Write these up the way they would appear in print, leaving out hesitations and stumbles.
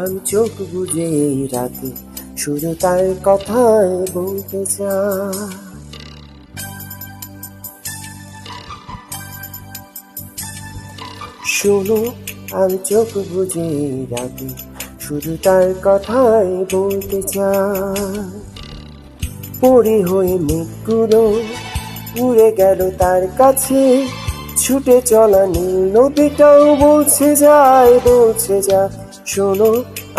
আমি চোখ বুজে এই রাতে শুধু তার কথাই বলতে চাই। শোনো, আমি চোখ বুজে এই রাতে শুধু তার কথাই বলতে চাই। পরি হয়ে মেঘগুলো উড়ে গেল তার কাছে, ছুটে চলা নীল নদীটাও বলছে যায় শোনো,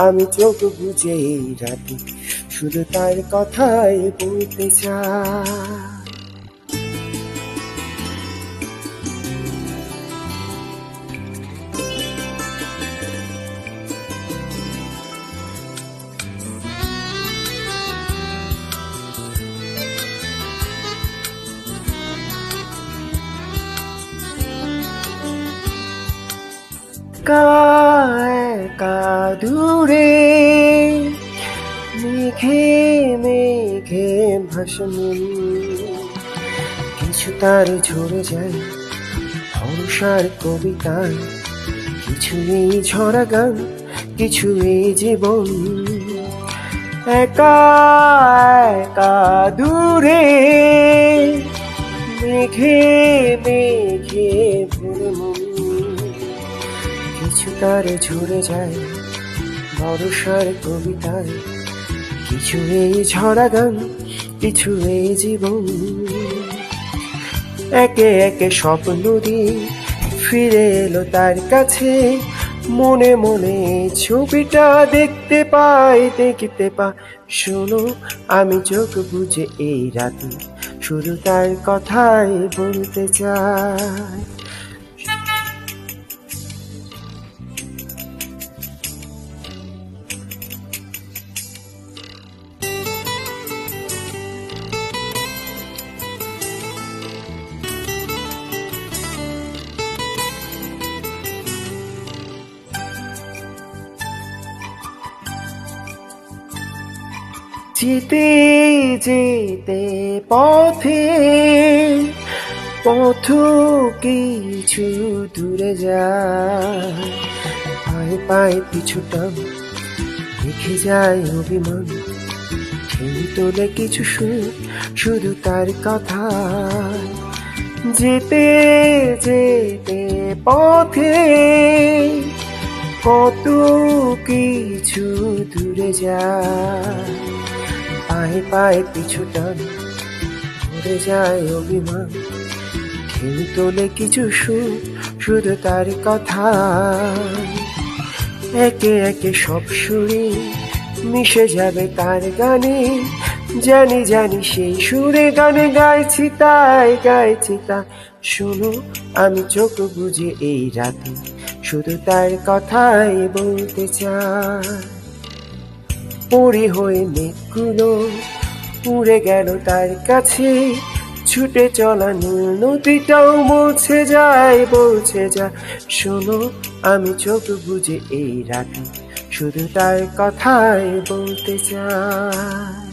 আমি চোখ বুজে এই রাতে শুধু তার কথাই বলতে চাই। একা দূরে মেঘে মেঘে ভাসমান, কিছু তার ঝরে যায় ভরসার কবিতায়, কিছু এই ঝরা গান, কিছু এই জীবন। একা একা দূরে মেঘে মেঘে ভরে মন, কিছু তার ঝরে যায় ভরসার কবিতায়, কিছু এই ঝরা গান, কিছু এই জীবন। একে একে স্বপ্ন দিয়ে ফিরে এলো তার কাছে, মনে মনে ছবিটা দেখতে পাই। শোনো, আমি চোখ বুজে এই রাতে শুধু তার কথাই বলতে চাই। যেতে যেতে পথে পথ কিছু দূরে যায়, পায়ে পায়ে পিছুটা রেখে যায় অভিমান, ঠেলে তোলে কিছু সুর শুধু তার কথা। যেতে যেতে পথে কত কিছু দূরে যায়, পায়ে পায়ে পিছুটা ভরে যায় অভিমান, ঢেউ তোলে কিছু সুর শুধু তার কথা। একে একে সব সুরে মিশে যাবে তার গানে, জানি জানি সেই সুরে গানে গাইছি তাই। শোনো, আমি চোখ বুজে এই রাতে শুধু তার কথাই বলতে চাই। পরি হয়ে মেঘগুলো উড়ে গেল তার কাছে, ছুটে চলা নীল নদীটাও বলছে যায় শোনো, আমি চোখ বুজে এই রাতে শুধু তার কথাই বলতে চাই।